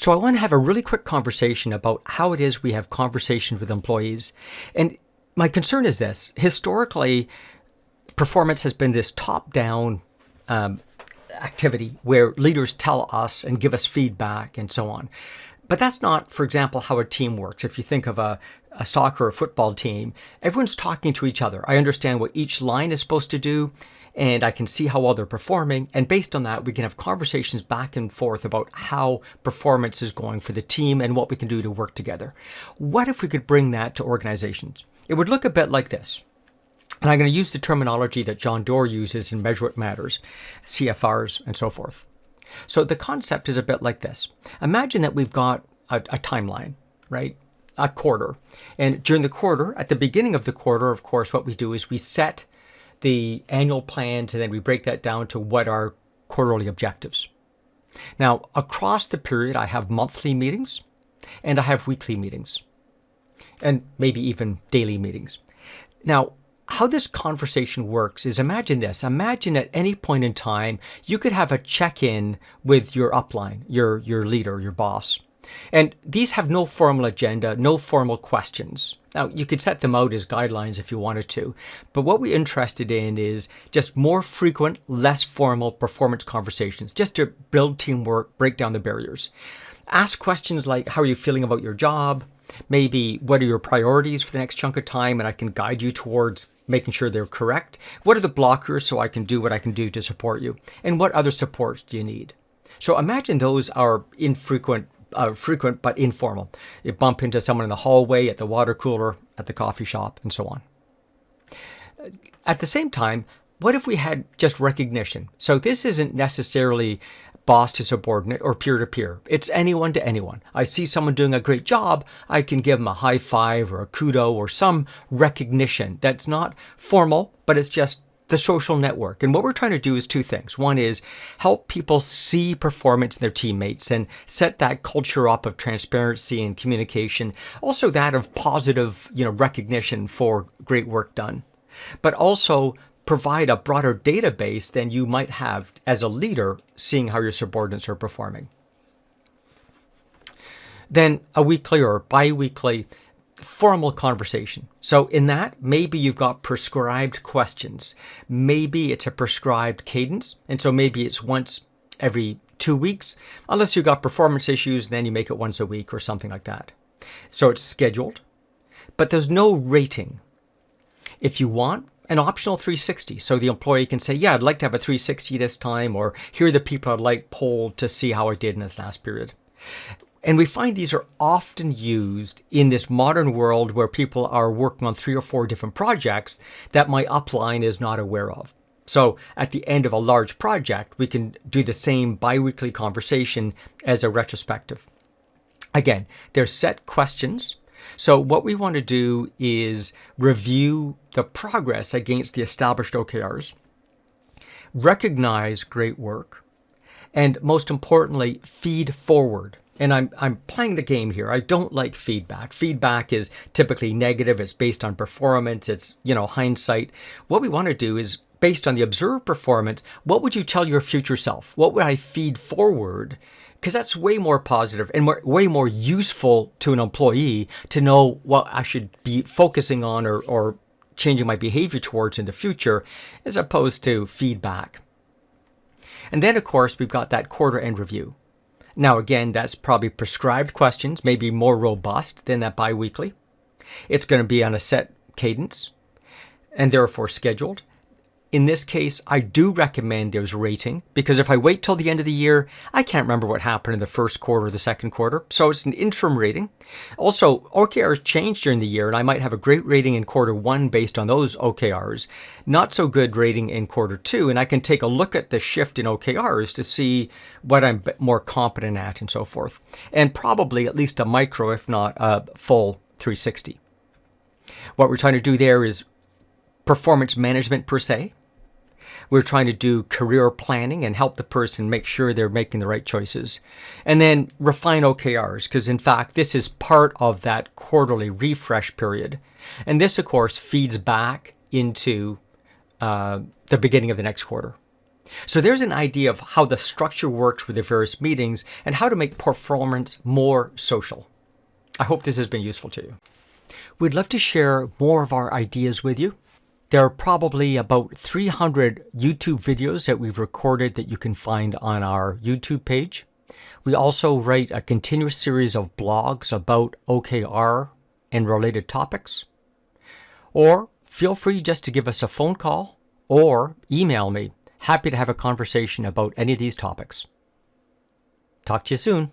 So I want to have a really quick conversation about how it is we have conversations with employees. And my concern is this. Historically, performance has been this top-down activity where leaders tell us and give us feedback and so on. But that's not, for example, how a team works. If you think of a soccer or football team, everyone's talking to each other. I understand what each line is supposed to do, and I can see how well they're performing. And based on that, we can have conversations back and forth about how performance is going for the team and what we can do to work together. What if we could bring that to organizations? It would look a bit like this. And I'm going to use the terminology that John Doerr uses in Measure What Matters, CFRs, and so forth. So the concept is a bit like this. Imagine that we've got a timeline, right? A quarter. And during the quarter, at the beginning of the quarter, of course, what we do is we set the annual plans and then we break that down to what are quarterly objectives. Now, across the period, I have monthly meetings and I have weekly meetings and maybe even daily meetings. Now, how this conversation works is imagine this. Imagine at any point in time, you could have a check-in with your upline, your leader, your boss. And these have no formal agenda, no formal questions. Now, you could set them out as guidelines if you wanted to. But what we're interested in is just more frequent, less formal performance conversations, just to build teamwork, break down the barriers. Ask questions like, how are you feeling about your job? Maybe what are your priorities for the next chunk of time, and I can guide you towards making sure they're correct. What are the blockers so I can do what I can do to support you? And what other supports do you need? So imagine those are frequent but informal. You bump into someone in the hallway, at the water cooler, at the coffee shop, and so on. At the same time, what if we had just recognition? So this isn't necessarily boss to subordinate or peer to peer. It's anyone to anyone. I see someone doing a great job, I can give them a high five or a kudo or some recognition that's not formal, but it's just the social network. And what we're trying to do is two things. One is help people see performance in their teammates and set that culture up of transparency and communication. Also that of positive, recognition for great work done. But also provide a broader database than you might have as a leader, seeing how your subordinates are performing. Then a weekly or bi-weekly formal conversation. So in that, maybe you've got prescribed questions. Maybe it's a prescribed cadence. And so maybe it's once every 2 weeks. Unless you've got performance issues, then you make it once a week or something like that. So it's scheduled, but there's no rating. If you want, an optional 360. So the employee can say, yeah, I'd like to have a 360 this time, or here are the people I'd like polled to see how I did in this last period. And we find these are often used in this modern world where people are working on 3 or 4 different projects that my upline is not aware of. So at the end of a large project, we can do the same biweekly conversation as a retrospective. Again, there's set questions. So what we want to do is review the progress against the established OKRs, recognize great work, and most importantly, feed forward. And I'm playing the game here. I don't like feedback. Feedback is typically negative. It's based on performance. It's, hindsight. What we want to do is based on the observed performance, what would you tell your future self? What would I feed forward? Because that's way more positive and way more useful to an employee to know what I should be focusing on or changing my behavior towards in the future, as opposed to feedback. And then, of course, we've got that quarter end review. Now, again, that's probably prescribed questions, maybe more robust than that biweekly. It's going to be on a set cadence and therefore scheduled. In this case, I do recommend there's rating, because if I wait till the end of the year, I can't remember what happened in the first quarter or the second quarter. So it's an interim rating. Also, OKRs change during the year, and I might have a great rating in quarter 1 based on those OKRs, not so good rating in quarter 2. And I can take a look at the shift in OKRs to see what I'm more competent at and so forth. And probably at least a micro, if not a full 360. What we're trying to do there is performance management per se. We're trying to do career planning and help the person make sure they're making the right choices. And then refine OKRs, because in fact, this is part of that quarterly refresh period. And this, of course, feeds back into the beginning of the next quarter. So there's an idea of how the structure works with the various meetings and how to make performance more social. I hope this has been useful to you. We'd love to share more of our ideas with you. There are probably about 300 YouTube videos that we've recorded that you can find on our YouTube page. We also write a continuous series of blogs about OKR and related topics. Or feel free just to give us a phone call or email me. Happy to have a conversation about any of these topics. Talk to you soon.